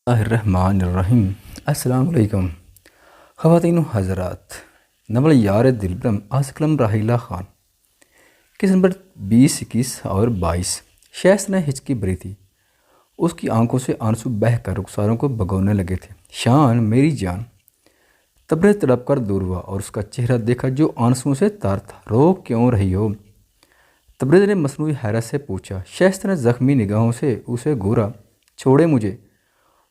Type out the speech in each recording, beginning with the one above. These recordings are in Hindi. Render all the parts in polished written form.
रहमानिर्रहीम। अस्सलाम वालेकुम ख़वातीन व हज़रात। नवल यार दिलब्रम आसकलम राहिला ख़ान। किस नंबर 20, 21 और 22। शहस ने हिचकी भरी थी। उसकी आंखों से आंसू बह कर रुखसारों को भगोने लगे थे। शान मेरी जान। तबरेज़ तड़प कर दूर हुआ और उसका चेहरा देखा जो आंसुओं से तर था। रो क्यों रही हो? तबरेज़ ने मसनूई हैरत से पूछा। शहस ने ज़ख्मी निगाहों से उसे घूरा। छोड़े मुझे,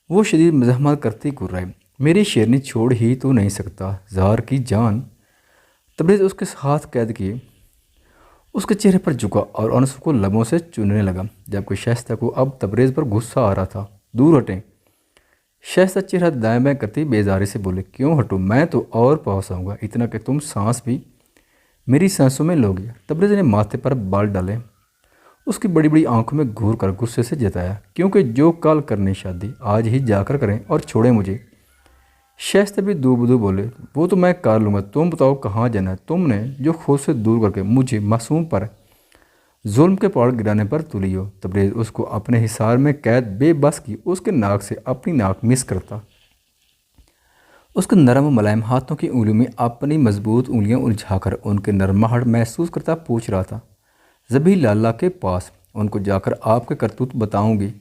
वो शदीद मज़ाहमत करती गुर्राई। मेरी शेरनी छोड़ ही तो नहीं सकता ज़ार की जान। तबरेज़ उसके हाथ कैद किए उसके चेहरे पर झुका और आंसू को लबों से चूनने लगा, जबकि शाइस्ता को अब तबरेज़ पर गुस्सा आ रहा था। दूर हटें। शाइस्ता चेहरा दाएं बाएं करती बेजारी से बोले, क्यों हटूँ? मैं तो और पास आऊँगा, इतना कि तुम सांस भी मेरी सांसों में लोगे। तबरेज़ ने माथे पर बाल डाले उसकी बड़ी बड़ी आंखों में घूर कर गुस्से से जताया, क्योंकि जो कल करनी शादी आज ही जाकर करें और छोड़े मुझे। शाइस्ता भी दूबदू बोले, वो तो मैं कर लूँगा, तुम बताओ कहाँ जाना है? तुमने जो खुद से दूर करके मुझे मासूम पर जुल्म के पहाड़ गिराने पर तुली हो। तबरेज़ उसको अपने हिसार में कैद बेबस की उसके नाक से अपनी नाक मिस करता, उसके नरम मुलायम हाथों की उंगलियों में अपनी मजबूत उंगलियां उलझाकर उनके नरमाहट महसूस करता पूछ रहा था, ज़बी लाला के पास उनको जाकर आपके करतूत बताऊंगी।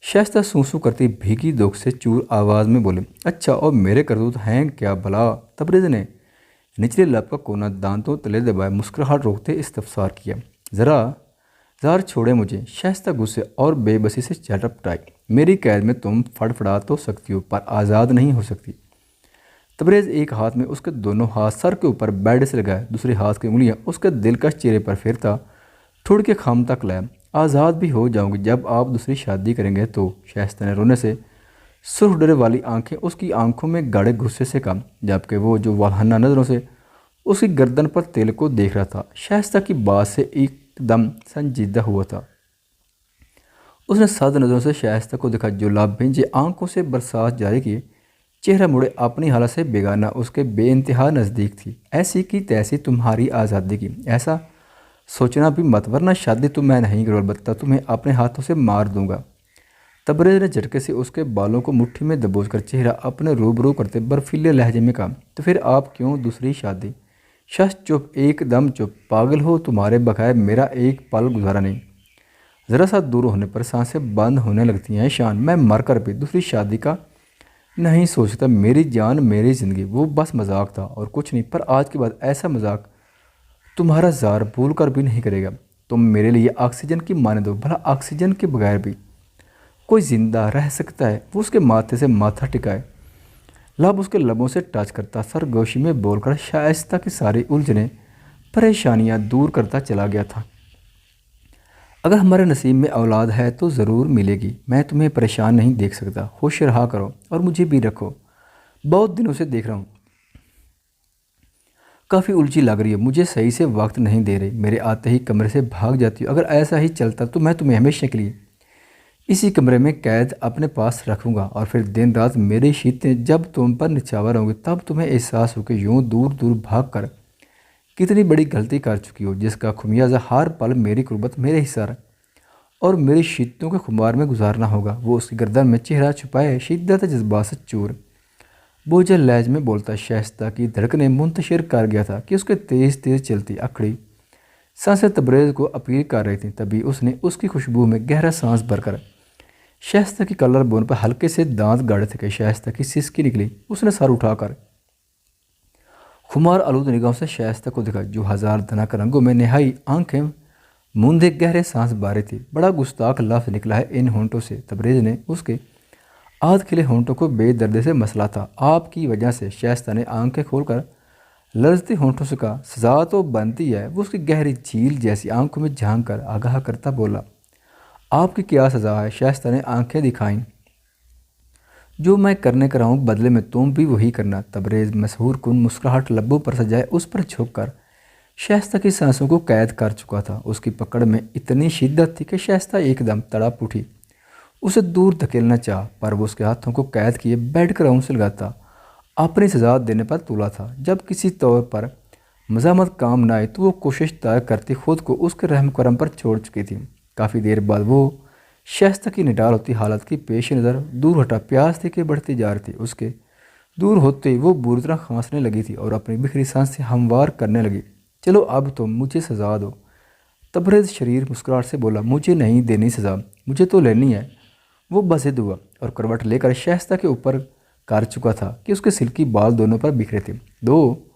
शाइस्ता सूसू करती भीगी दुख से चूर आवाज़ में बोले, अच्छा और मेरे करतूत हैं क्या भला? तबरेज़ ने निचले लब का कोना दांतों तले दबाए मुस्कुराहट रोकते इस्तफसार किया, ज़रा ज़ार छोड़े मुझे। शाइस्ता गुस्से और बेबसी से झटपटाई, मेरी कैद में तुम फड़फड़ा तो सकती हो पर आज़ाद नहीं हो सकती। तबरेज़ एक हाथ में उसके दोनों हाथ सर के ऊपर बेड से लगाए, दूसरे हाथ की उंगलियां उसके दिलकश चेहरे पर फेरता ठुड़ के खाम तक लाया। आज़ाद भी हो जाऊंगी जब आप दूसरी शादी करेंगे तो। शाइस्ता ने रोने से सुर्ख डरे वाली आंखें उसकी आंखों में गाढ़े गुस्से से कहा, जबकि वो जो वालहना नज़रों से उसकी गर्दन पर तेल को देख रहा था। शाइस्ता की बात से एकदम संजीदा हुआ था। उसने साद नज़रों से शाइस्ता को देखा जो लाभ भेजे आंखों से बरसात जारी किए चेहरा मुड़े अपनी हालत से बेगाना उसके बेइंतहा नज़दीक थी। ऐसी की तैसी तुम्हारी आज़ादी की, ऐसा सोचना भी मत, वरना शादी तो मैं नहीं करूँ, अलबत्ता तुम्हें अपने हाथों से मार दूंगा। तबरेज़ ने झटके से उसके बालों को मुट्ठी में दबोच कर चेहरा अपने रूबरू करते बर्फीले लहजे में कहा, तो फिर आप क्यों दूसरी शादी? शख्स चुप, एकदम चुप। पागल हो? तुम्हारे बगैर मेरा एक पल गुजारा नहीं। ज़रा सा दूर होने पर सांसें बंद होने लगती हैं। शान, मैं मर कर भी दूसरी शादी का नहीं सोचता। मेरी जान, मेरी ज़िंदगी। वो बस मजाक था और कुछ नहीं, पर आज के बाद ऐसा मजाक तुम्हारा ज़ार भूल कर भी नहीं करेगा। तुम मेरे लिए ऑक्सीजन की माने दो, भला ऑक्सीजन के बगैर भी कोई ज़िंदा रह सकता है? वो उसके माथे से माथा टिकाए, लब उसके लबों से टच करता, सरगोशी में बोलकर शाइस्ता की सारी उलझने परेशानियां दूर करता चला गया था। अगर हमारे नसीब में औलाद है तो ज़रूर मिलेगी। मैं तुम्हें परेशान नहीं देख सकता। खुश रहा करो और मुझे भी रखो। बहुत दिनों से देख रहा हूँ, काफ़ी उलझी लग रही है, मुझे सही से वक्त नहीं दे रही। मेरे आते ही कमरे से भाग जाती हो। अगर ऐसा ही चलता तो मैं तुम्हें हमेशा के लिए इसी कमरे में कैद अपने पास रखूँगा और फिर दिन रात मेरी शीतें जब तुम पर निछावर होंगी तब तुम्हें एहसास हो कि यूँ दूर दूर भाग कर कितनी बड़ी गलती कर चुकी हो, जिसका खुमियाजा हर पल मेरी कुर्बत, मेरे हिसार और मेरी शीतों के खुमार में गुजारना होगा। वो उसकी गर्दन में चेहरा छुपाए शिद्दत जज्बात से चूर बोझल लहज में बोलता। शाइस्ता की धड़कनें मुंतशिर कर गया था कि उसके तेज़ तेज़ चलती अखड़ी सांसें तबरेज़ को अपील कर रही थी। तभी उसने उसकी खुशबू में गहरा सांस भरकर शाइस्ता की कलर बोन पर हल्के से दांत गाड़े थे कि शाइस्ता की सिसकी निकली। उसने सर उठाकर खुमार आलूद निगाहों से शाइस्ता को देखा जो हजार धनक रंगों में निहाई आंखें मूंदे गहरे सांस बारे थी। बड़ा गुस्ताख लफ्ज़ निकला है इन होंठों से। तबरेज़ ने उसके आध खिले होंठों को बेदर्दे से मसला था। आपकी वजह से। शाइस्ता ने आंखें खोलकर लर्जते होंठों से कहा, सज़ा तो बनती है। वो उसकी गहरी झील जैसी आंखों में झांक कर आगाह करता बोला, आपकी क्या सज़ा है? शाइस्ता ने आंखें दिखाईं, जो मैं करने कर रहा हूँ बदले में तुम भी वही करना। तबरेज़ मशहूर कुन मुस्कुराहट लब्बों पर सजाए उस पर झुककर शाइस्ता की सांसों को कैद कर चुका था। उसकी पकड़ में इतनी शिद्दत थी कि शाइस्ता एकदम तड़प उठी। उसे दूर धकेलना चाह, पर वो उसके हाथों को कैद किए बेड के राउंड से लगाता अपनी सजा देने पर तुला था। जब किसी तौर पर मज़ामत काम न आए तो वो कोशिश तय करती खुद को उसके रहम करम पर छोड़ चुकी थी। काफ़ी देर बाद वो शाइस्ता की निडाल होती हालत की पेश नज़र दूर हटा। प्यास थी कि बढ़ती जा रही थी। उसके दूर होते ही वो बुरी तरह खांसने लगी थी और अपनी बिखरी सांस से हमवार करने लगी। चलो अब तो मुझे सज़ा दो। तबरेज़ शरीर मुस्कुराहट से बोला, मुझे नहीं देनी सज़ा, मुझे तो लेनी है। वो बज़िद हुआ और करवट लेकर शाइस्ता के ऊपर कर चुका था कि उसके सिल्की बाल दोनों पर बिखरे थे। दो।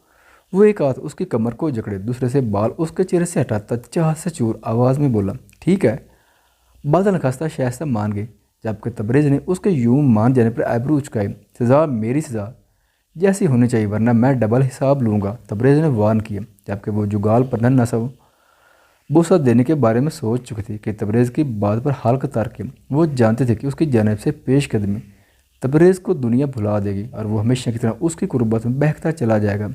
वो एक हाथ उसकी कमर को जकड़े दूसरे से बाल उसके चेहरे से हटाता चाह से चूर आवाज़ में बोला, ठीक है। बादल नखास्ता शाइस्ता मान गई, जबकि तबरेज़ ने उसके यूं मान जाने पर आबरू उचकाई। सज़ा मेरी सज़ा जैसी होनी चाहिए, वरना मैं डबल हिसाब लूँगा, तबरेज़ ने वार्न किया, जबकि वो जुगाल पर नन्हा सा बोसा देने के बारे में सोच चुकी थी कि तबरेज़ की बात पर हल्क तार के वो जानते थे कि उसकी जानिब से पेशकदमी तबरेज़ को दुनिया भुला देगी और वो हमेशा की तरह उसकी कुर्बत में बहकता चला जाएगा,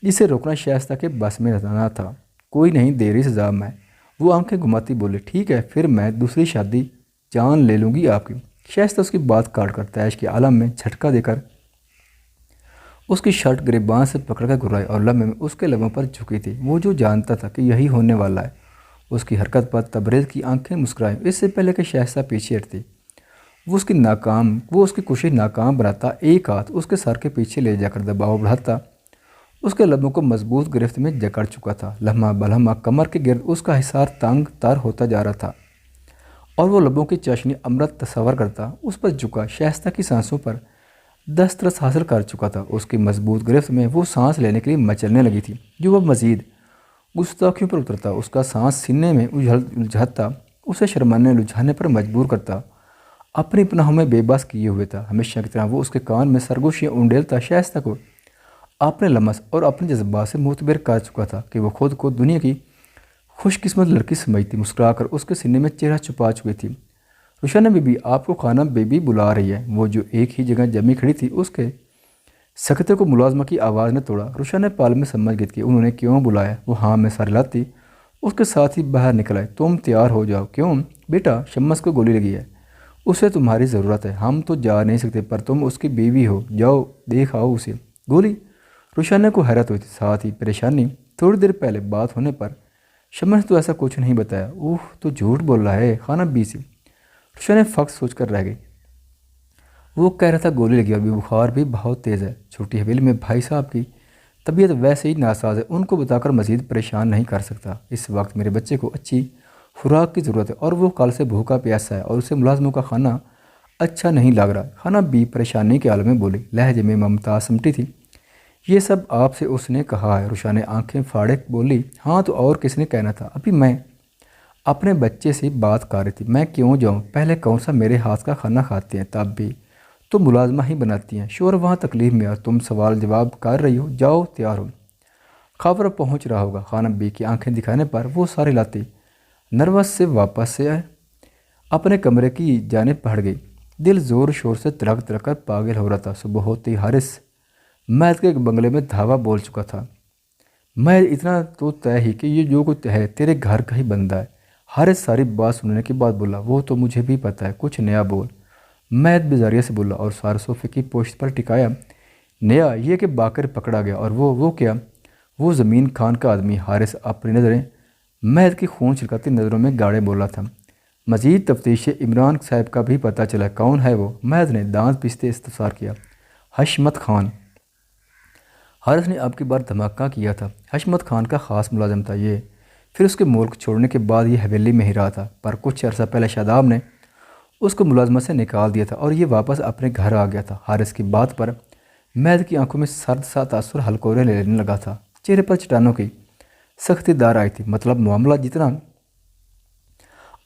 जिसे रोकना शाइस्ता के बस में ना था। कोई नहीं दे रही सज़ा मैं, वो आंखें घुमाती बोले, ठीक है फिर मैं दूसरी शादी जान ले लूँगी आपकी। शाइस्ता उसकी बात काट कर तैश के आलम में झटका देकर उसकी शर्ट गिरबान से पकड़कर घुराई और लम्हे में उसके लबों पर झुकी थी। वो जो जानता था कि यही होने वाला है। उसकी हरकत पर तबरेज़ की आंखें मुस्कुराई। इससे पहले कि शाइस्ता पीछे हटती, वो उसकी कोशिश नाकाम बनाता, एक हाथ उसके सर के पीछे ले जाकर दबाव बढ़ाता। उसके लबों को मजबूत गिरफ्त में जकड़ चुका था। लम्हा बलम्हा कमर के गिर्द उसका हिसार तंग तार होता जा रहा था और वो लबों की चाशनी अमृत तस्वर करता उस पर झुका शाइस्ता की सांसों पर दस्तरस हासिल कर चुका था। उसकी मजबूत गिरफ्त में वो सांस लेने के लिए मचलने लगी थी, जो वह मज़ीद गुस्ताखियों पर उतरता। उसका सांस सीने में उलझाता, उसे शर्माने लुझाने पर मजबूर करता। अपनी पनाहों में बेबस किए हुए था। हमेशा की तरह वो उसके कान में सरगोशियाँ उंडेलता शाइस्ता को अपने लमस और अपने जज्बात से मुतबिर कर चुका था कि वह खुद को दुनिया की खुशकिस्मत लड़की समझती। मुस्कुराकर उसके सीने में चेहरा छुपा चुकी थी। रुशाना बीबी, आपको खाना बेबी बुला रही है। वो जो एक ही जगह जमी खड़ी थी, उसके सकते को मुलाजमा की आवाज़ ने तोड़ा। रुशाना पाल में समझ गई कि उन्होंने क्यों बुलाया। वो हाँ में सर लाती उसके साथ ही बाहर निकल आए। तुम तैयार हो जाओ। क्यों बेटा? शम्मस को गोली लगी है, उसे तुम्हारी ज़रूरत है। हम तो जा नहीं सकते, पर तुम उसकी बीवी हो, जाओ देख आओ उसे। गोली? रुशाना को हैरत हुई थी, साथ ही परेशानी। थोड़ी देर पहले बात होने पर शम्मस ने तो ऐसा कुछ नहीं बताया। ओह, तो झूठ बोल रहा है खाना बीसी। रुशाना फ़क्त सोच कर रह गई। वो कह रहा था गोली लगी और भी बुखार भी बहुत तेज़ है। छोटी हवेली में भाई साहब की तबीयत वैसे ही नासाज है, उनको बताकर मज़ीद परेशान नहीं कर सकता। इस वक्त मेरे बच्चे को अच्छी खुराक की ज़रूरत है और वो कल से भूखा प्यासा है और उसे मुलाजमों का खाना अच्छा नहीं लग रहा। खाना भी परेशानी के आलम में बोली, लहजे में ममता समटी थी। ये सब आपसे उसने कहा है। रुशाना आंखें फाड़े बोली, हाँ तो और किसने कहना था? अभी मैं अपने बच्चे से बात कर रही थी। मैं क्यों जाऊँ? पहले कौन सा मेरे हाथ का खाना खाते हैं, तब भी तो मुलाजमा ही बनाती हैं। शोर वहाँ तकलीफ में और तुम सवाल जवाब कर रही हो। जाओ तैयार हो, खबर पहुँच रहा होगा। खाना बी की आंखें दिखाने पर वो सारी लाती नर्वस से वापस से आए अपने कमरे की जानिब बढ़ गई। दिल ज़ोर शोर से तिलक तिलक कर पागल हो रहा था। सुबह होते ही हारिस महद के बंगले में धावा बोल चुका था। मैं इतना तो तय ही कि ये जो कुछ है तेरे घर का ही बंदा है। हारिस सारी बात सुनने के बाद बोला, वो तो मुझे भी पता है, कुछ नया बोल। महद बेजारिया से बोला और सारे सोफे की पोस्ट पर टिकाया। नया ये कि बाकर पकड़ा गया। और वो क्या? वो ज़मीन खान का आदमी। हारिस अपनी नज़रें महद की खून छिलकाती नज़रों में गाड़े बोला था। मज़ीद तफ्तीश से इमरान साहब का भी पता चला। कौन है वो? महद ने दांत पीसते इस्तफसार किया। हशमत खान। हारिस ने अब की बार धमाका किया था। हशमत खान का ख़ास मुलाजिम था ये। फिर उसके मुल्क छोड़ने के बाद ये हवेली में ही रहा था, पर कुछ अर्सा पहले शादाब ने उसको मुलाजमत से निकाल दिया था और ये वापस अपने घर आ गया था। हारिस की बात पर महद की आंखों में सर्द सा तासुर हलकोरे लेने लगा था। चेहरे पर चट्टानों की सख्ती दार आई थी। मतलब मामला जितना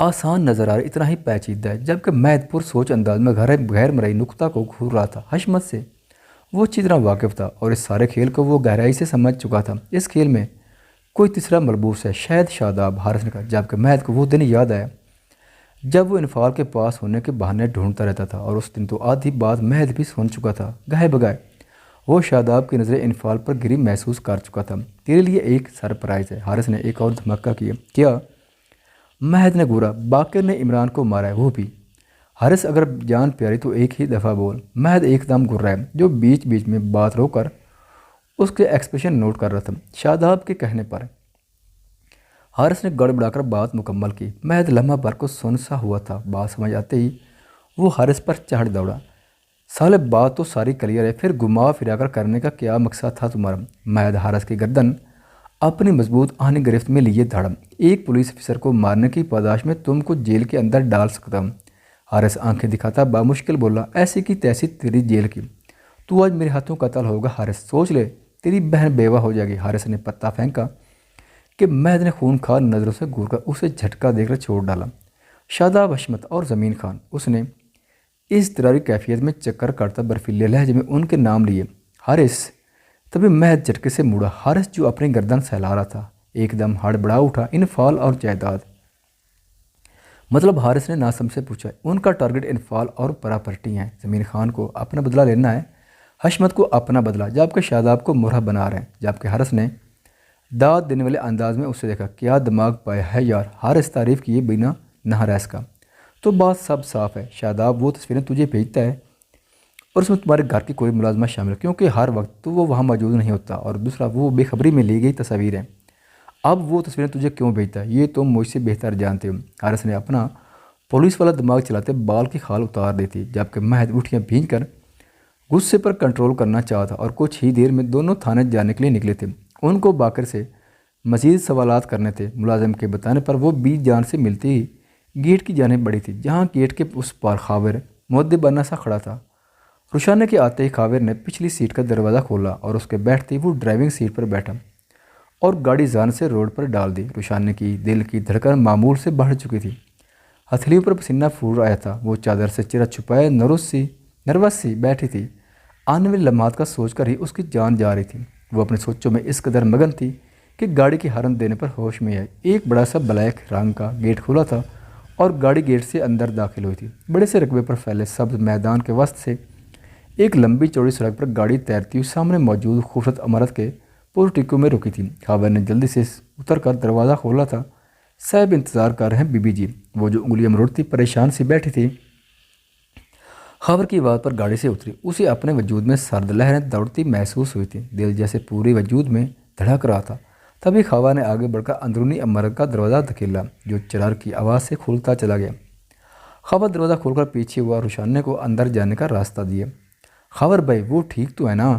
आसान नज़र आ रहा इतना ही पेचीदा है। जबकि महद पुरसोच अंदाज में गैर मरई नुक्ता को घूर रहा था। हशमत से वो अच्छी तरह वाकिफ़ था और इस सारे खेल को वो गहराई से समझ चुका था। इस खेल में कोई तीसरा मलबूस है, शायद शादाब, हारिस ने कहा। जबकि महद को वो दिन याद आया जब वो इनफाल के पास होने के बहाने ढूंढता रहता था और उस दिन तो आधी बात महद भी सुन चुका था। गाहे बगाए वो शादाब की नज़रें इनफाल पर गिरी महसूस कर चुका था। तेरे लिए एक सरप्राइज़ है। हारिस ने एक और धमाका किया। क्या? महद ने घूरा। बाकर ने इमरान को मारा है, वो भी? हारिस, अगर जान प्यारी तो एक ही दफ़ा बोल। महद एकदम घुर्रा है, जो बीच बीच में बात रोककर उसके एक्सप्रेशन नोट कर रहा था। शादाब के कहने पर हारिस ने गड़बड़ाकर बात मुकम्मल की। महज लम्हा भर को सुन सा हुआ था। बात समझ आते ही वो हारिस पर चढ़ दौड़ा। साले बात तो सारी क्लियर है, फिर घुमा फिराकर करने का क्या मकसद था तुम्हारा? महज हारिस की गर्दन अपनी मजबूत आहनी गिरफ्त में लिए धड़म। एक पुलिस अफसर को मारने की पादाश में तुमको जेल के अंदर डाल सकता हूँ। हारिस आंखें दिखाता बामुश्किल बोला, ऐसी की तैसी तेरी जेल की। तू आज मेरे हाथों कत्ल होगा हारिस, सोच ले, तेरी बहन बेवा हो जाएगी। हारिस ने पत्ता फेंका कि महज ने खूनखार नज़रों से घूरकर उसे झटका देकर छोड़ डाला। शादाब, हशमत और ज़मीन खान, उसने इस तरह कैफियत में चक्कर काटता बर्फीले लहजे में उनके नाम लिए। हारिस। तभी महज झटके से मुड़ा। हारिस जो अपनी गर्दन सहला रहा था एकदम हड़बड़ा उठा। इनफाल और जायदाद? मतलब? हारिस ने नासमझ से पूछा। उनका टारगेट इनफाल और प्रॉपर्टी हैं। ज़मीन खान को अपना बदला लेना है, हशमत को अपना बदला, जबकि शादाब को मुरहा बना रहे हैं। जबकि हारिस ने दाद देने वाले अंदाज में उसे देखा। क्या दिमाग पाया है यार, हारिस तारीफ़ किए बिना नहा रहा इसका। तो बात सब साफ़ है, शादाब वो तस्वीरें तुझे भेजता है और उसमें तुम्हारे घर की कोई मुलाजमत शामिल है, क्योंकि हर वक्त तो वो वहाँ मौजूद नहीं होता। और दूसरा, वो बेखबरी में ली गई तस्वीर है। अब वो तस्वीरें तुझे क्यों भेजता है ये तुम मुझसे बेहतर जानते हो। हारिस ने अपना पुलिस वाला दिमाग चलाते बाल की खाल उतार दी थी, जबकि महज उठियाँ भींच कर गुस्से पर कंट्रोल करना चाहता। और कुछ ही देर में दोनों थाने जाने के लिए निकले थे। उनको बाकर से मज़ीद सवालात करने थे। मुलाजिम के बताने पर वो 20 जान से मिलती ही गेट की जानिब बढ़ी थी, जहाँ गेट के उस पार खाविर मुअद्दिबाना सा खड़ा था। रुशाने के आते ही खाविर ने पिछली सीट का दरवाज़ा खोला और उसके बैठते ही वो ड्राइविंग सीट पर बैठा और गाड़ी जान से रोड पर डाल दी। रुशाने की दिल की धड़कन मामूल से बढ़ चुकी थी। हथेलियों पर पसीना फूल आया था। वो चादर से चेहरा छुपाए नर्वस सी बैठी थी। आने वाले लम्हात का सोचकर ही उसकी जान जा रही थी। वो अपनी सोचों में इस कदर मगन थी कि गाड़ी की हॉर्न देने पर होश में आई। एक बड़ा सा ब्लैक रंग का गेट खुला था और गाड़ी गेट से अंदर दाखिल हुई थी। बड़े से रकबे पर फैले सब्ज मैदान के वस्त से एक लंबी चौड़ी सड़क पर गाड़ी तैरती हुई सामने मौजूद खूबसूरत इमारत के पोर्टिको में रुकी थी। खावर ने जल्दी से उतर कर दरवाज़ा खोला था। साहब इंतज़ार कर रहे हैं बीबी जी। वो जो उंगलियां मरोड़ती परेशान सी बैठी थी, खबर की बात पर गाड़ी से उतरी। उसे अपने वजूद में सर्द लहरें दौड़ती महसूस हुई थी। दिल जैसे पूरे वजूद में धड़क रहा था। तभी खवा ने आगे बढ़कर अंदरूनी इमारत का दरवाज़ा धकेला, जो चरार की आवाज़ से खुलता चला गया। खबर दरवाज़ा खोलकर पीछे हुआ। रुशाने को अंदर जाने का रास्ता दिया। खबर भाई, वो ठीक तो है ना?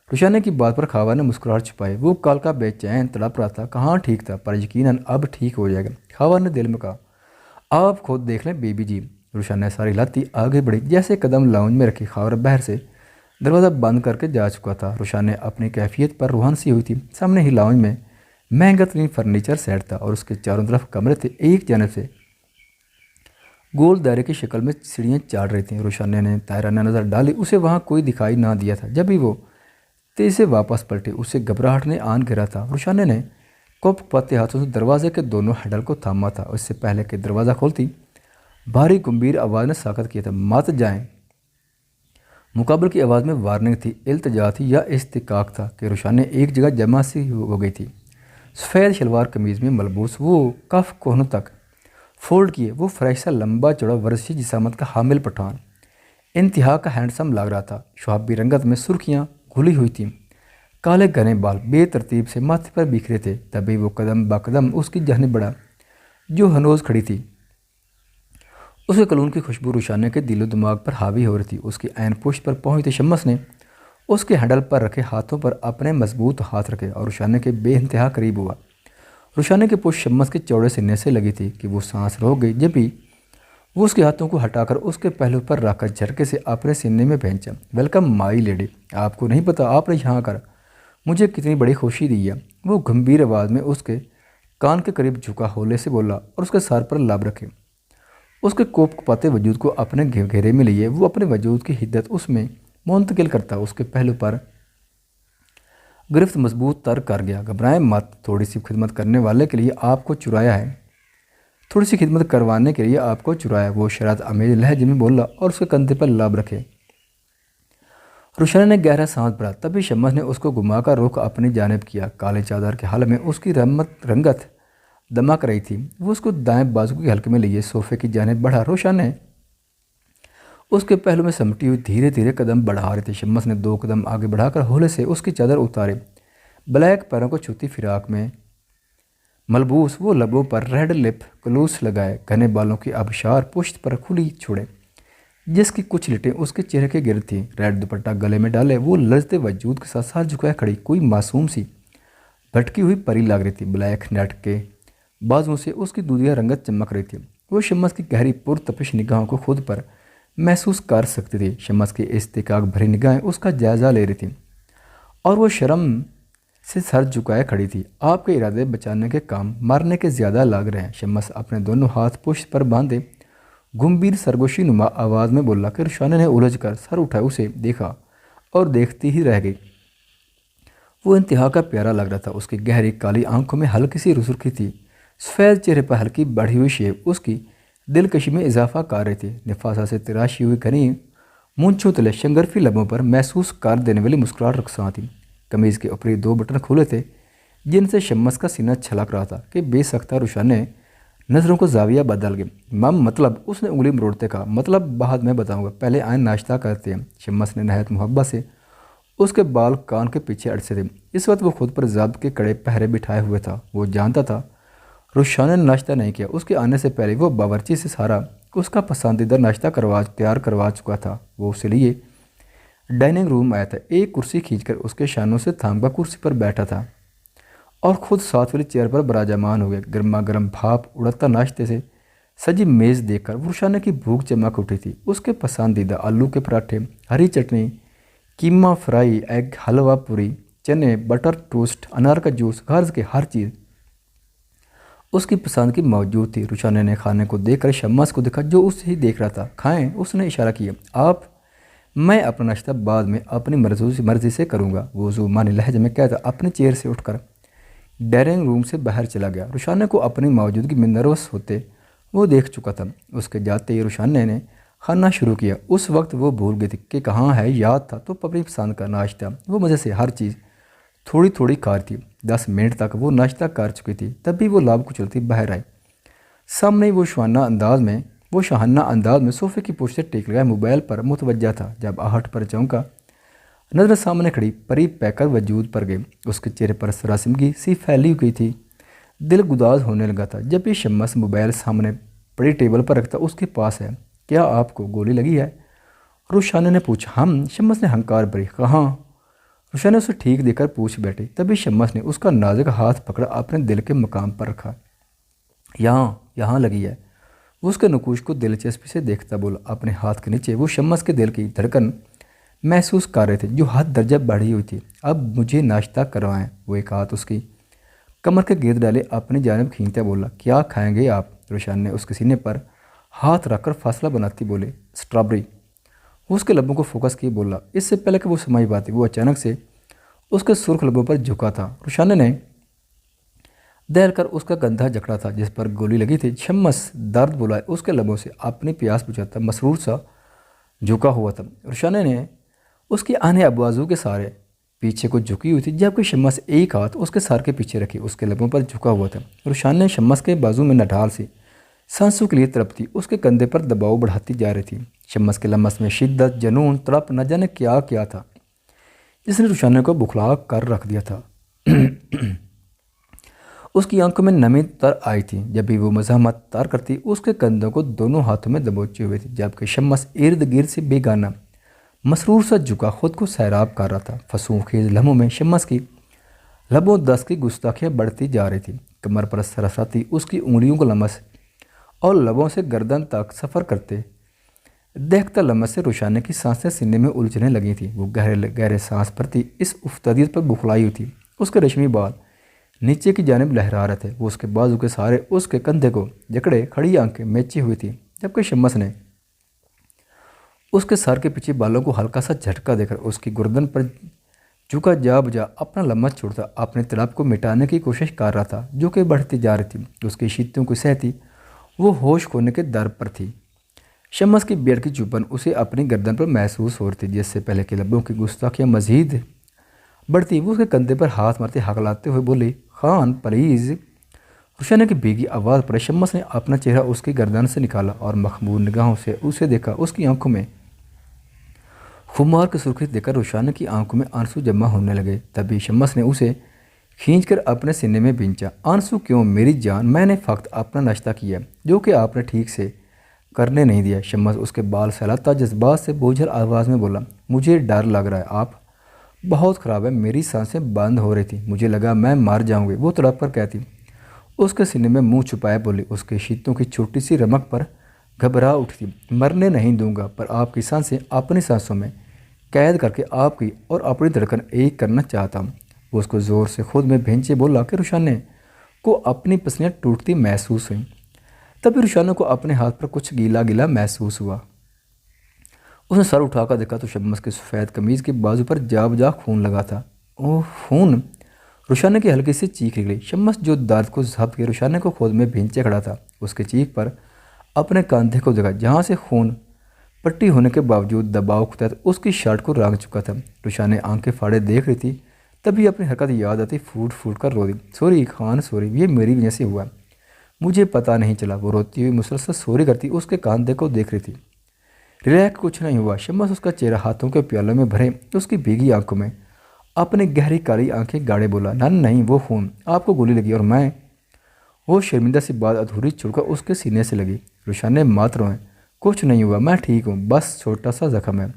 रुशाने की बात पर खावा ने मुस्कुराहट छुपाई। वो कल का बेचैन तड़प रहा था। कहाँ ठीक था, पर यकीनन अब ठीक हो जाएगा। खावा ने दिल में कहा, आप खुद देख लें बीबी जी। रुशाने सारी लाती आगे बढ़ी। जैसे कदम लाउंज में रखी, खावर बाहर से दरवाज़ा बंद करके जा चुका था। रुशाने अपनी कैफियत पर रूहान सी हुई थी। सामने ही लाउंज में महंगा तरीन फर्नीचर सेट था और उसके चारों तरफ कमरे थे। एक जानब से गोल दायरे की शक्ल में सीढ़ियाँ चाड़ रही थीं। रुशाने ने तायराना नज़र डाली। उसे वहाँ कोई दिखाई ना दिया था। जब भी वो तेज़ी से वापस पलटी, उसे घबराहट ने आन घेरा था। रुशाने ने कप पाते हाथों से दरवाजे के दोनों हैंडल को थामा था। उससे पहले कि दरवाज़ा खोलती, भारी गंभीर आवाज़ ने साकत किया था, मत जाएं। मुकाबल की आवाज़ में वार्निंग थी, इल्तिजा थी या इस्तिकाक था कि रुशाने एक जगह जमा सी हो गई थी। सफ़ेद शलवार कमीज़ में मलबूस, वो कफ कोहनों तक फोल्ड किए, वो फ्रेश सा लंबा चौड़ा वर्षी जिसामत का हामिल पठान इंतहा का हैंडसम लग रहा था। शहाबी रंगत में सुर्खियाँ घुली हुई थीं। काले घने बाल बेतरतीब से माथे पर बिखरे थे। तभी वो कदम ब कदम उसकी जानिब बढ़ा, जो हनोज खड़ी थी। उसके कलून की खुशबू रुशाने के दिलो दिमाग पर हावी हो रही थी। उसकी ऐन पुष्ट पर पहुंचते शम्मस ने उसके हैंडल पर रखे हाथों पर अपने मजबूत हाथ रखे और रुशाने के बेइंतहा करीब हुआ। रुशाने की पुष्ट शम्मस के चौड़े सीने से लगी थी कि वो सांस रोक गई। जब भी वो उसके हाथों को हटाकर उसके पहलू पर रखकर झटके से अपने सीने में भैंचा। वेलकम माई लेडी, आपको नहीं पता आपने यहाँ कर मुझे कितनी बड़ी खुशी दी है। वो गंभीर आवाज़ में उसके कान के करीब झुका होले से बोला और उसके सर पर लाभ रखे। उसके कोप कपाते वजूद को अपने घेरे में लिए वो अपने वजूद की हिद्दत उसमें मुंतकिल करता उसके पहलू पर गिरफ्त मजबूत तर कर गया। घबराएं मत, थोड़ी सी खिदमत करने वाले के लिए आपको चुराया है, थोड़ी सी खिदमत करवाने के लिए आपको चुराया। वो शरारत अमेज लहजे में बोला और उसके कंधे पर लाभ रखे। रुशाने ने गहरा सांस भरा। तभी शम्मस ने उसको घुमाकर रुख अपनी जानिब किया। काले चादर के हाल में उसकी रंगत दमक रही थी। वो उसको दाएं बाजू के हल्के में लिए सोफे की जानिब बढ़ा। रुशाने उसके पहलू में समटी हुई धीरे धीरे कदम बढ़ा रहे थे। शम्मस ने 2 कदम आगे बढ़ाकर होले से उसकी चादर उतारे। ब्लैक पैरों को छूती फिराक में मलबूस वो लबों पर रेड लिप ग्लूस लगाए, घने बालों की आबशार पुश्त पर खुली छोड़े जिसकी कुछ लिटें उसके चेहरे के गिर्द थीं। रेड दुपट्टा गले में डाले वो लज्जते वजूद के साथ साथ झुकाए खड़ी कोई मासूम सी भटकी हुई परी लग रही थी। ब्लैक नेट के बाजुओं से उसकी दूधिया रंगत चमक रही थी। वो शम्स की गहरी पुरतपिश निगाहों को खुद पर महसूस कर सकती थी। शम्स की इस्तिकाक भरी निगाहें उसका जायजा ले रही थी और वो शर्म से सर झुकाए खड़ी थी। आपके इरादे बचाने के काम मारने के ज़्यादा लग रहे हैं। शम्स अपने दोनों हाथ पुश्त पर बांधे गंभीर सरगोशी नुमा आवाज़ में बोला कि रुशाना ने उलझ कर सर उठाए उसे देखा और देखती ही रह गई। वो इंतहा का प्यारा लग रहा था। उसकी गहरी काली आंखों में हल्की सी रुसुखी थी। सफ़ेद चेहरे पर हल्की बढ़ी हुई शेप उसकी दिलकशी में इजाफा कर रही थी। निफासा से तराशी हुई घनी मूंछों तले शंगरफी लबों पर महसूस कर देने वाली मुस्कुराहट रखसा थी। कमीज़ के ऊपरी 2 बटन खुले थे जिनसे शम्स का सीना छलक रहा था कि बेसख्ता रुशान ने नज़रों को जाविया बदल गए। मम मतलब, उसने उंगली मरोड़ते कहा, मतलब बाद में बताऊंगा, पहले आए नाश्ता करते हैं। शम्स ने नहायत मोहब्बत से उसके बाल कान के पीछे अटसे थे। इस वक्त वो खुद पर ज़ब्त के कड़े पहरे बिठाए हुए था। वो जानता था रुशान ने नाश्ता नहीं किया। उसके आने से पहले वो बावर्ची से सारा उसका पसंदीदा नाश्ता तैयार करवा चुका था। वो उसके लिए डाइनिंग रूम आया था। एक कुर्सी खींचकर उसके शानों से थामकर कुर्सी पर बैठा था और खुद साथ वाली चेयर पर बराजमान हो गया। गर्मा गर्म भाप उड़ता नाश्ते से सजी मेज़ देखकर रुशाना की भूख चमक उठी थी। उसके पसंदीदा आलू के पराठे, हरी चटनी, कीमा फ्राई, एग हलवा पूरी, चने, बटर टोस्ट, अनार का जूस, घर की हर चीज़ उसकी पसंद की मौजूद थी। रुशाना ने खाने को देखकर शम्स को देखा जो उसे ही देख रहा था। खाएं, उसने इशारा किया। आप, मैं अपना नाश्ता बाद में अपनी मर्जी से करूँगा, वो जुबानी लहजे में कहता अपनी चेयर से उठकर डाइनिंग रूम से बाहर चला गया। रुशाना को अपनी मौजूदगी में नर्वस होते वो देख चुका था। उसके जाते ही रुशाना ने खाना शुरू किया। उस वक्त वो भूल गई थी कि कहाँ है, याद था तो अपनी पसंद का नाश्ता। वो मज़े से हर चीज़ थोड़ी थोड़ी खा रही थी। 10 मिनट तक वो नाश्ता कर चुकी थी। तब भी वो लाभ कुचलती बाहर आई। सामने वो शाहाना अंदाज में सोफे की पुष्ट से टेक लगाए मोबाइल पर मुतवज्जा था। जब आहट पर चौंका, नजर सामने खड़ी परी पैकर वजूद पर गई। उसके चेहरे पर सरासमगी सी फैली हुई थी। दिल गुदाज होने लगा था। जब भी शम्स मोबाइल सामने पड़ी टेबल पर रखता, उसके पास है, क्या आपको गोली लगी है? रुशाना ने पूछा। हम, शम्स ने हंकार भरी। कहाँ? रुशाना ने उसे ठीक देकर पूछ बैठी। तभी शम्स ने उसका नाजुक हाथ पकड़ा अपने दिल के मकाम पर रखा। यहाँ लगी है। वो उसके नकूश को दिलचस्पी से देखता बोला। अपने हाथ के नीचे वो शम्स के दिल की धड़कन महसूस कर रहे थे जो हाथ दर्जा बढ़ी हुई थी। अब मुझे नाश्ता करवाएं। वो एक हाथ उसकी कमर के गिर्द डाले अपनी जानिब खींचते बोला। क्या खाएंगे आप? रुशान ने उसके सीने पर हाथ रखकर फासला बनाती बोले। स्ट्रॉबेरी। वो उसके लबों को फोकस किए बोला। इससे पहले कि वो समझ पाती वो अचानक से उसके सुर्ख लबों पर झुका था। रुशान ने दहल कर उसका गंधा जकड़ा था जिस पर गोली लगी थी। शम्स दर्द बुलाए उसके लबों से अपनी प्यास बुझाता मसरूर सा झुका हुआ था। रुशान ने उसकी आने आवाज़ों के सारे पीछे को झुकी हुई थी, जबकि शम्स एक हाथ उसके सर के पीछे रखी उसके लबों पर झुका हुआ था। रुशान ने शम्स के बाजू में नढाल सी सांसों के लिए तड़पती उसके कंधे पर दबाव बढ़ाती जा रही थी। शम्स के लम्स में शिद्दत, जनून, तड़प, न जाने क्या क्या था जिसने रुशाना को बुखला कर रख दिया था। उसकी आंखों में नमी तर आई थी जब भी वो मज़ाहमत तार करती उसके कंधों को दोनों हाथों में दबोचे हुए थी, जबकि शम्स इर्द गिर्द से बेगाना मसरूर सा झुका खुद को सैराब कर रहा था। फसूखेज लम्हों में शम्स की लबों दस की गुस्ताखियाँ बढ़ती जा रही थी। कमर पर सरसराती उसकी उंगलियों को लमस और लबों से गर्दन तक सफ़र करते देखता लम्स से रुशाना की सांसें सीने में उलझने लगी थी। वो गहरे गहरे सांस भरती इस उफ्तादियत पर बुखलाई हुई थी। उसके रेशमी बाल नीचे की जानिब लहरा रहे थे। वो उसके बाजू के सहारे उसके कंधे को जकड़े खड़ी आंखें मेची हुई थी, जबकि शम्स ने उसके सर के पीछे बालों को हल्का सा झटका देकर उसकी गर्दन पर झुका जा बुझा अपना लम्हा छोड़ता अपने तड़प को मिटाने की कोशिश कर रहा था जो कि बढ़ती जा रही थी। उसकी शीतों को सहती वो होश खोने के दर पर थी। शम्स की बेड़ की चुपन उसे अपनी गर्दन पर महसूस हो रही थी। जिससे पहले के लबों की गुस्ताखियाँ मजीद बढ़ती वो उसके कंधे पर हाथ मारते हकलाते हुए बोली, खान प्लीज़। रुशाना की भीगी आवाज़ पर शम्स ने अपना चेहरा उसकी गर्दन से निकाला और मखमूर निगाहों से उसे देखा। उसकी आंखों में खुमार की सुर्खी देखकर रुशाना की आंखों में आंसू जमा होने लगे। तभी शम्स ने उसे खींचकर अपने सीने में बिंचा। आंसू क्यों मेरी जान, मैंने फ़क्त अपना नाश्ता किया जो कि आपने ठीक से करने नहीं दिया। शम्स उसके बाल सहलाता जज्बात से बोझल आवाज़ में बोला, मुझे डर लग रहा है, आप बहुत ख़राब है। मेरी सांसें बंद हो रही थी, मुझे लगा मैं मर जाऊंगी, वो तड़प कर कहती। उसके सीने में मुंह छुपाए बोली, उसके शीतों की छोटी सी रमक पर घबरा उठी। मरने नहीं दूंगा, पर आपकी सांसें अपनी सांसों में कैद करके आपकी और अपनी धड़कन एक करना चाहता हूँ। वो उसको ज़ोर से खुद में भेंचे बोला कि रुशाने को अपनी पसलियाँ टूटती महसूस हुई। तभी रुशाने को अपने हाथ पर कुछ गीला गीला महसूस हुआ। उसने सर उठाकर देखा तो शम्स की सफ़ेद कमीज़ के बाजू पर जा बजा खून लगा था। ओह खून! रुशाने की हल्की सी चीख निकली। शम्स जो दर्द को जब्त के रुशाने को खुद में भींचे खड़ा था, उसके चीख पर अपने कंधे को देखा जहाँ से खून पट्टी होने के बावजूद दबाव के तहत उसकी शर्ट को रंग चुका था। रुशाने आंखें फाड़े देख रही थी। तभी अपनी हरकत याद आती फूट फूट कर रो दी। सॉरी खान सॉरी, ये मेरी वजह से हुआ, मुझे पता नहीं चला। वो रोती हुई मुसलसल सॉरी करती उसके कंधे को देख रही थी। रिलैक्स, कुछ नहीं हुआ। शम्स उसका चेहरा हाथों के प्यालों में भरे उसकी भीगी आंखों में अपनी गहरी काली आंखें गाड़े बोला, नन नहीं, वो खून, आपको गोली लगी और मैं। वो शर्मिंदा सी बात अधूरी छोड़कर उसके सीने से लगी। रुशाने मत रोएं, कुछ नहीं हुआ, मैं ठीक हूँ, बस छोटा सा जख्म है।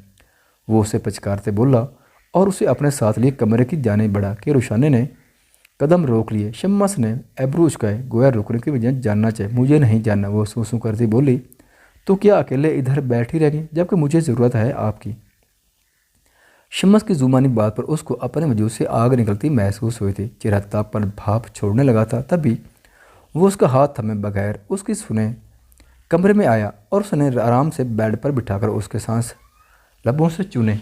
वो उसे पचकारते बोला और उसे अपने साथ लिए कमरे की जाने बढ़ा कि रुशाने ने कदम रोक लिए। शम्स ने एब्रू उचकाए, गोया रुकने की वजह जानना चाहिए। मुझे नहीं जानना, वो सूं करती बोली। तो क्या अकेले इधर बैठी रह गई जबकि मुझे ज़रूरत है आपकी? शम्स की जुबानी बात पर उसको अपने वजूद से आग निकलती महसूस हुई थी। चेहरा ताप पर भाप छोड़ने लगा था। तभी वो उसका हाथ थमे बगैर उसकी सुने कमरे में आया और उसने आराम से बेड पर बिठाकर उसके सांस लबों से चूने।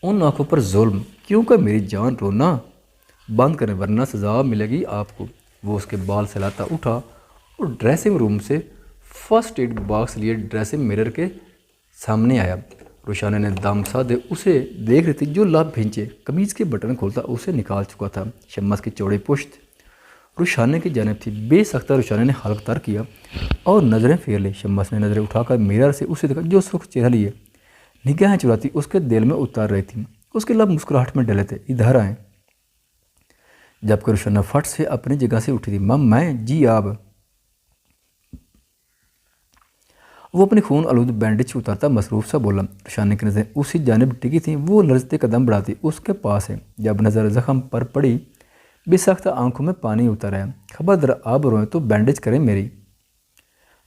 उन आंखों पर जुल्म क्यों कर मेरी जान, रोना बंद करें वरना सजा मिलेगी आपको। वो उसके बाल सहलाता उठा और ड्रेसिंग रूम से फर्स्ट एड बॉक्स लिए ड्रेसिंग मिरर के सामने आया। रुशाने ने दम साधे उसे देख रही थी जो लाभ भींचे कमीज़ के बटन खोलता उसे निकाल चुका था। शम्स की चौड़ी पुश्त रुशाने की जानिब थी। बेसख्ता रुशाने ने हल्क तर किया और नज़रें फेर ली। शम्स ने नज़रें उठाकर मिरर से उसे देखा जो सुर्ख चेहरा लिए निगाहें चुराती उसके दिल में उतार रही थी। उसके लब मुस्कुराहट में डले थे, इधर आए। जबकि रुशाना फट से अपनी जगह से उठी थी। मम मैं, जी आप। वो अपनी खून आलूद बैंडेज उतारता मसरूफ सा बोला। रुशाने की नज़रें उसी जानिब टिकी थी। वो लरजते कदम बढ़ाती उसके पास है। जब नज़र जख्म पर पड़ी बेसख्ता आंखों में पानी उतर आया। खबरदार आप रोएं तो बैंडेज करें मेरी।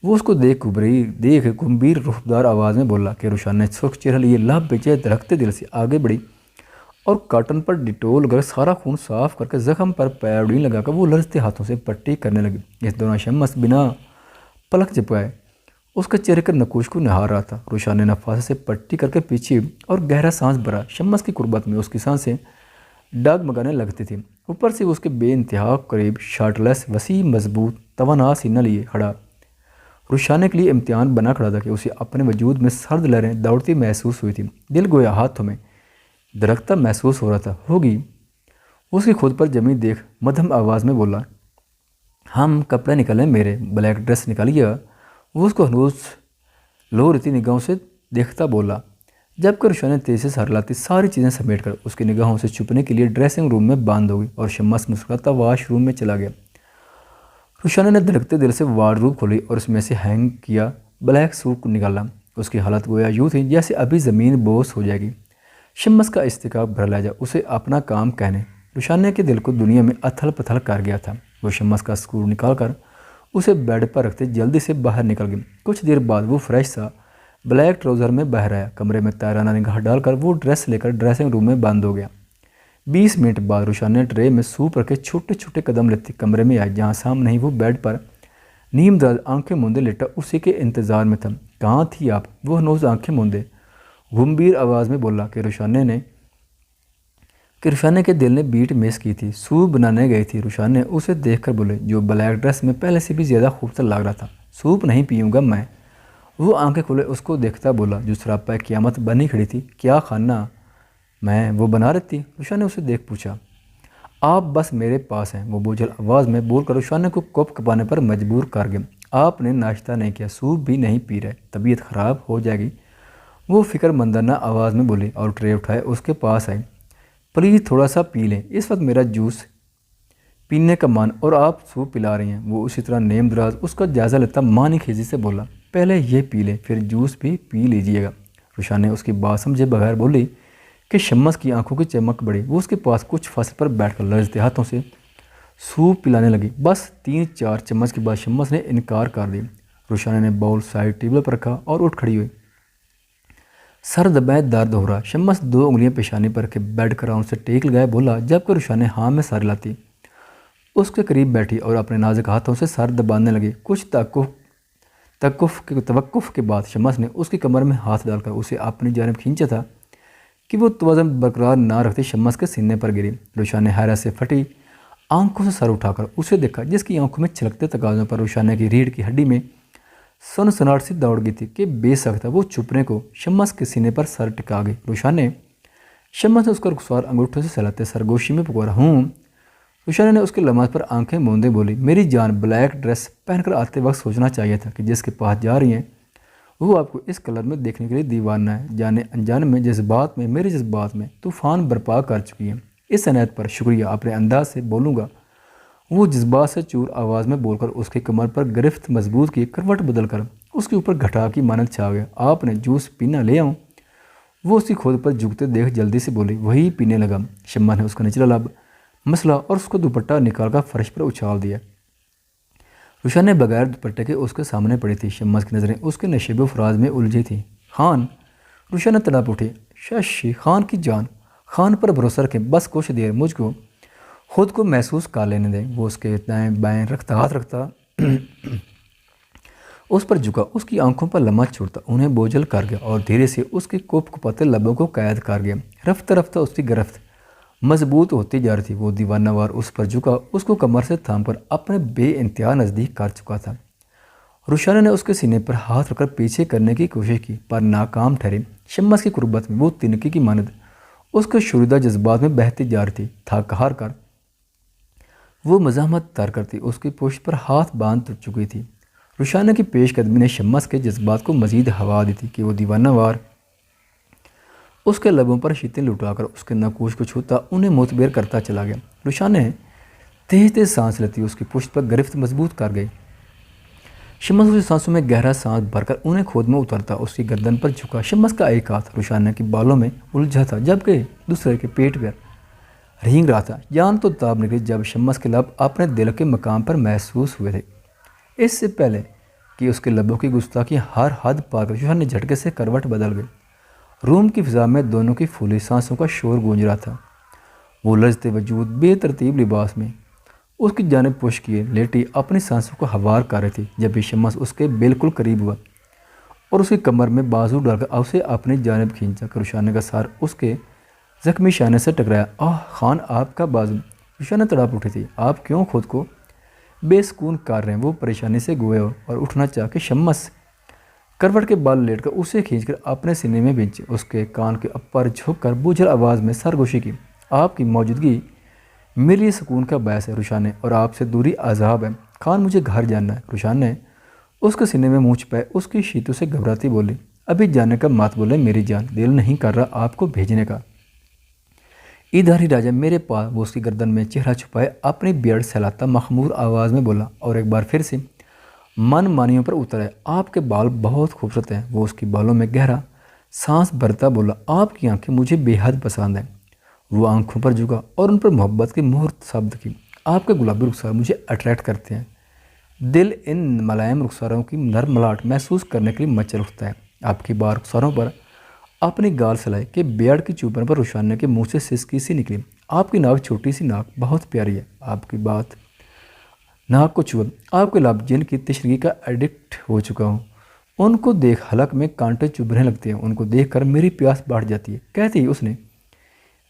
वो उसको देख गंभीर रुखदार आवाज़ में बोला कि रुशाने सुर्ख चेहरा लिए लाभ बेचे धड़कते दिल से आगे बढ़ी और कॉटन पर डिटोल कर सारा खून साफ करके जख्म पर पैडीन लगाकर वो लरजते हाथों से पट्टी करने लगी। इस दौरान शम्स बिना पलक झपकाए उसके चेहरे के नकूश को निहार रहा था। रुशाने नफासे से पट्टी करके पीछे और गहरा सांस भरा। शम्स की कुर्बत में उसकी सांसें डगमगाने लगती थी। ऊपर से उसके बेइंतहा करीब शार्टलेस वसी मजबूत तवाना सीना लिए खड़ा रुशाने के लिए इम्तिहान बना खड़ा था कि उसे अपने वजूद में सर्द लहरें दौड़ती महसूस हुई थी। दिल गोया हाथों में धड़कता महसूस हो रहा था। होगी उसकी खुद पर जमी देख मध्यम आवाज़ में बोला, हम कपड़े निकालें मेरे, ब्लैक ड्रेस निकालिए। वो उसको हनूस लो रीति निगाहों से देखता बोला। जबकि रुशाने तेज़ी से हरलाती सारी चीज़ें समेट कर उसकी निगाहों से छुपने के लिए ड्रेसिंग रूम में बंद हो गई और शम्स मुस्कुराता वाशरूम में चला गया। रुशाने ने धड़कते दिल से वार्डरोब खोली और उसमें से हैंग किया ब्लैक सूट को निकाला। उसकी हालत गोया यूँ थी जैसे अभी ज़मीन बोस हो जाएगी। शम्स का इस्तिकाब भर लहजा उसे अपना काम कहने रुशाने के दिल को दुनिया में अथल पथल कर गया था। वो शम्स का स्कूल निकाल कर उसे बेड पर रखते जल्दी से बाहर निकल गई। कुछ देर बाद वो फ्रेश सा ब्लैक ट्राउज़र में बाहर आया। कमरे में तैराना निगाह डालकर वो ड्रेस लेकर ड्रेसिंग रूम में बंद हो गया। 20 मिनट बाद रुशाने ट्रे में सूप रखे छोटे छोटे कदम लेते कमरे में आए जहाँ सामने ही वो बेड पर नीम दर्द आंखें मूंदे लेटा उसी के इंतज़ार में था। कहाँ थी आप? वो हनूज आंखें मूंदे गंभीर आवाज़ में बोला कि रुशाने के दिल ने बीट मिस की थी। सूप बनाने गई थी। रुशाने उसे देखकर बोले जो ब्लैक ड्रेस में पहले से भी ज़्यादा खूबसूरत लग रहा था। सूप नहीं पीऊँगा मैं। वो आंखें खोले उसको देखता बोला जो सरापा क़यामत बनी खड़ी थी। क्या खाना? मैं, वो बना रही थी। रुशाने उसे देख पूछा। आप बस मेरे पास हैं, वो बोझल आवाज़ में बोलकर रुशाने को कप कपाने पर मजबूर कर गए। आपने नाश्ता नहीं किया, सूप भी नहीं पी रहे, तबीयत ख़राब हो जाएगी। वो फ़िक्रमंदाना आवाज़ में बोली और ट्रे उठाए उसके पास आई। प्लीज़ थोड़ा सा पी लें, इस वक्त मेरा जूस पीने का मन और आप सूप पिला रही हैं। वो उसी तरह नेम दराज उसका जायज़ा लेता मानी खीजी से बोला, पहले ये पी लें फिर जूस भी पी लीजिएगा। रुशान ने उसकी बात समझे बगैर बोली कि शम्मस की आंखों की चमक बढ़ी। वो उसके पास कुछ फासले पर बैठकर लरजते हाथों से सूप पिलाने लगी। बस 3-4 चम्मच के बाद शम्मस ने इनकार कर दिया। रुशाना ने बाउल साइड टेबल पर रखा और उठ खड़ी हुई। सर दबाए दर्द हो रहा। शम्मस 2 उंगलियां पेशानी पर रखे बेड का राउंड से टेक लगाए बोला, जबकि रुशाना हाँ में सर लाती उसके करीब बैठी और अपने नाजुक हाथों से सर दबाने लगी। कुछ तवक्कुफ के बाद शम्मस ने उसकी कमर में हाथ डालकर उसे अपनी जानिब खींचा था कि वो तवज़ुन बरकरार ना रखते शम्मस के सीने पर गिरी। रुशाना ने हैरत से फटी आंखों से सर उठाकर उसे देखा, जिसकी आंखों में छलकते तकाज़ों पर रुशाना की रीढ़ की हड्डी में सनसनाहट सी दौड़ गई थी कि बेसख्त वो छुपने को शम्मस के सीने पर सर टिका गई। रुशाना ने शम्मस ने उसका रुखसार अंगूठों से सहलाते सरगोशी में पुकारा, हूँ। रुशाना ने उसके लम्हात पर आंखें मूंदे बोली, मेरी जान, ब्लैक ड्रेस पहनकर आते वक्त सोचना चाहिए था कि जिसके पास जा रही हैं वो आपको इस कलर में देखने के लिए दीवाना है। जाने अनजाने में जज्बात में मेरे जज्बात में तूफ़ान बर्पा कर चुकी है। इस अनायत पर शुक्रिया, अपने अंदाज से बोलूँगा। वो जज्बात से चूर आवाज़ में बोलकर उसकी कमर पर गिरफ्त मजबूत की, करवट बदल कर उसके ऊपर घटा की मानत छा गया। आपने जूस पीना ले आऊँ? वो उसकी खुद पर झुकते देख जल्दी से बोली। वही पीने लगा। शम्मा ने उसका निचला लब मसला और उसको दुपट्टा निकालकर फर्श पर उछाल दिया। रुशाना ने बगैर दुपट्टे के उसके सामने पड़ी थी। शम्मस की नज़रें उसके नशेब फराज में उलझी थी। खान, रुशाना तड़प उठी। शशि, खान की जान, खान पर भरोसा रखें, बस कुछ देर मुझको खुद को महसूस कर लेने दें। वो उसके दाएं बाएं रखता हाथ रखता उस पर झुका, उसकी आंखों पर लम्हा छोड़ता उन्हें बोझल कर गया और धीरे से उसके कोप कुपाते लबों को कैद कर गया। रफ्ता रफ्ता उसकी गिरफ्त मजबूत होती जा रही थी। वो दीवानावार उस पर झुका, उसको कमर से थाम कर अपने बेइंतहा नज़दीक कर चुका था। रुशाना ने उसके सीने पर हाथ रखकर पीछे करने की कोशिश की पर नाकाम ठहरी। शम्मस की कुर्बत में वो तिनके की मानद उसके शुरुदा जज्बात में बहती जा रही थी। थक हार कर वो मज़ाहमत तर करती उसकी पुश्त पर हाथ बांध चुकी थी। रुशाना की पेशकदमी ने शम्मस के जज्बात को मज़ीद हवा दी थी कि वो दीवानावार उसके लबों पर शीतें लुटाकर उसके नकूश को छूता उन्हें मुतबेर करता चला गया। रुशाना ने तेज तेज सांस लेती उसकी पुश्त पर गिरफ्त मजबूत कर गई। शम्मस उसकी सांसों में गहरा सांस भरकर उन्हें खुद में उतरता उसकी गर्दन पर झुका। शम्मस का एक हाथ रुशाना के बालों में उलझा था जबकि दूसरे के पेट पर रेंग रहा था। जान तो ताब निकली जब शम्मस के लब अपने दिल के मकाम पर महसूस हुए थे। इससे पहले कि उसके लबों की गुस्ताखी हर हद पार कर रुशाना ने झटके से करवट बदल गई। रूम की फिजा में दोनों की फूली सांसों का शोर गूंज रहा था। वो लजते वजूद बेतरतीब लिबास में उसकी जानिब पुश किए लेटी अपनी सांसों को हवार कर रही थी जब भी शम्मस उसके बिल्कुल करीब हुआ और उसकी कमर में बाजू डालकर उसे अपनी जानिब खींचा। रुशाना का सर उसके जख्मी शाने से टकराया। आह खान, आपका बाजू। रुशाना तड़प उठी थी। आप क्यों खुद को बेसकून कर रहे हैं? वो परेशानी से गोए और उठना चाह के शम्मस करवट के बाल लेटकर उसे खींचकर अपने सीने में बिंचे। उसके कान के ऊपर झुककर बुझल आवाज़ में सरगोशी की। आपकी मौजूदगी मेरे लिए सुकून का बायस है रुशाना, और आपसे दूरी अजाब है। खान, मुझे घर जाना है। रुशाना ने उसके सीने में मुँह छुपाए उसकी शीतों से घबराती बोली, अभी जाने का मत बोले मेरी जान, दिल नहीं कर रहा आपको भेजने का। इधर ही राजा मेरे पास। वो उसकी गर्दन में चेहरा छुपाए अपनी बियर्ड सहलाता मखमूर आवाज़ में बोला और एक बार फिर से मन मानियों पर उतर आए। आपके बाल बहुत खूबसूरत हैं। वो उसकी बालों में गहरा सांस भरता बोला, आपकी आंखें मुझे बेहद पसंद हैं। वो आंखों पर झुका और उन पर मोहब्बत की मुहूर्त शब्द की। आपके गुलाबी रुखसार मुझे अट्रैक्ट करते हैं। दिल इन मुलायम रुखसारों की नरमलाहट महसूस करने के लिए मचल उठता है। आपकी बार रुखसारों पर अपनी गाल सलाई के बेड़ की चुभन पर रुशाना के मुंह से सिसकी सी निकली। आपकी नाक, छोटी सी नाक, बहुत प्यारी है। आपकी बात नाक को छुआ। आपके लब जिनकी तशरीह का एडिक्ट हो चुका हूँ, उनको देख हलक में कांटे चुभने लगते हैं। उनको देखकर मेरी प्यास बढ़ जाती है, कहती ही उसने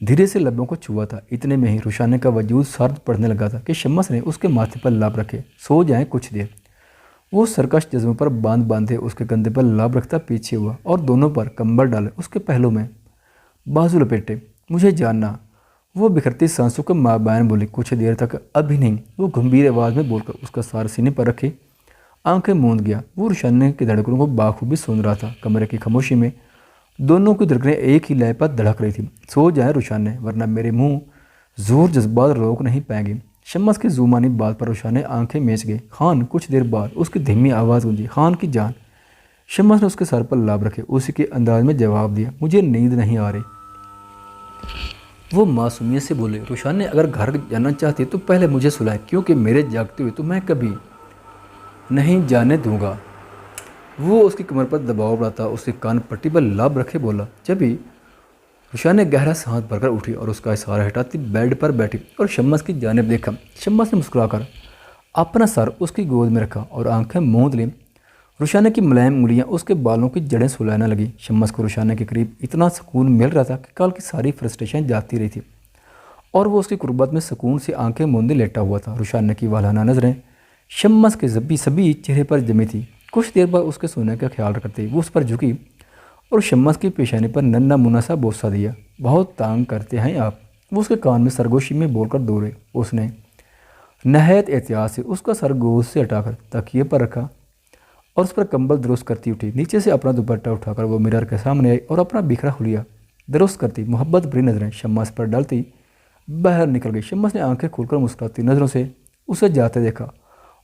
धीरे से लबों को छुआ था। इतने में ही रुशाना का वजूद सर्द पड़ने लगा था कि शम्मस ने उसके माथे पर लब रखे। सो जाएं कुछ देर। वो सरकश जज्बों पर बांधे उसके कंधे पर लब रखता पीछे हुआ और दोनों पर कंबल डाले उसके पहलू में बाजू लपेटे। मुझे जानना। वो बिखरती सांसों के माबैन बोली। कुछ देर तक अभी नहीं। वो गंभीर आवाज़ में बोलकर उसका सार सीने पर रखे आंखें मूंद गया। वो रुशाना की धड़कनों को बाखूबी सुन रहा था। कमरे की खामोशी में दोनों की धड़कनें एक ही लय पर धड़क रही थी। सो जाए रुशाने, वरना मेरे मुंह जोर जज्बात रोक नहीं पाएंगे। शम्मस की जुमानी बात पर रुशाने आंखें मीच गई। खान। कुछ देर बाद उसकी धीमी आवाज़ गूंजी, खान की जान। शम्मस ने उसके सर पर लाभ रखे उसी के अंदाज में जवाब दिया, मुझे नींद नहीं आ रही। वो मासूमियत से बोले, रुशाने अगर घर जाना चाहती तो पहले मुझे सुलाए, क्योंकि मेरे जागते हुए तो मैं कभी नहीं जाने दूंगा। वो उसकी कमर पर दबाव बढ़ाता उसके कान पट्टी पर लाभ रखे बोला। जब ही रुशाने गहरा सांस भरकर उठी और उसका इशारा हटाती बेड पर बैठी और शम्मस की जानिब देखा। शम्मस ने मुस्कुराकर अपना सर उसकी गोद में रखा और आंखें मूंद ली। रुशाने की मुलायम उंगलियां उसके बालों की जड़ें सुलाने लगी। शम्मस को रुशाने के करीब इतना सुकून मिल रहा था कि कल की सारी फ्रस्ट्रेशन जाती रही थी और वो उसकी कुर्बत में सुकून से आंखें मूंदे लेटा हुआ था। रुशाने की वालाना नज़रें शम्मस के सभी चेहरे पर जमी थी। कुछ देर बाद उसके सोने का ख्याल करते वो उस पर झुकी और शम्मस की पेशानी पर नन्ना मुन्ना सा बोसा दिया। बहुत तंग करते हैं आप, वो उसके कान में सरगोशी में बोलकर दौड़े। उसने नहायत एहतियात से उसका सर गोद से हटाकर तकिए पर रखा और उस पर कंबल दुरुस्त करती उठी। नीचे से अपना दुपट्टा उठाकर वो मिरर के सामने आई और अपना बिखरा हुलिया दुरुस्त करती मोहब्बत भरी नज़रें शम्मस पर डालती बाहर निकल गई। शम्मस ने आंखें खोलकर मुस्कुराती नज़रों से उसे जाते देखा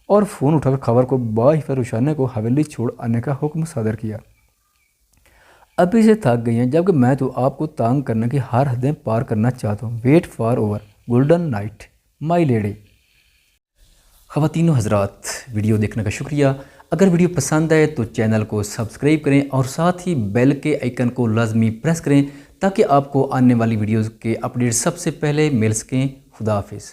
और फ़ोन उठाकर खबर को बाहिफा रुशाने को हवेली छोड़ आने का हुक्म सादर किया। अभी से थक गई हैं, जबकि मैं तो आपको तंग करने की हर हदें पार करना चाहता हूँ। Wait for over golden night my lady. ख़वातीनो हज़रात, वीडियो देखने का शुक्रिया। अगर वीडियो पसंद आए तो चैनल को सब्सक्राइब करें और साथ ही बेल के आइकन को लाजमी प्रेस करें ताकि आपको आने वाली वीडियोज़ के अपडेट सबसे पहले मिल सकें। खुदा हाफिज़।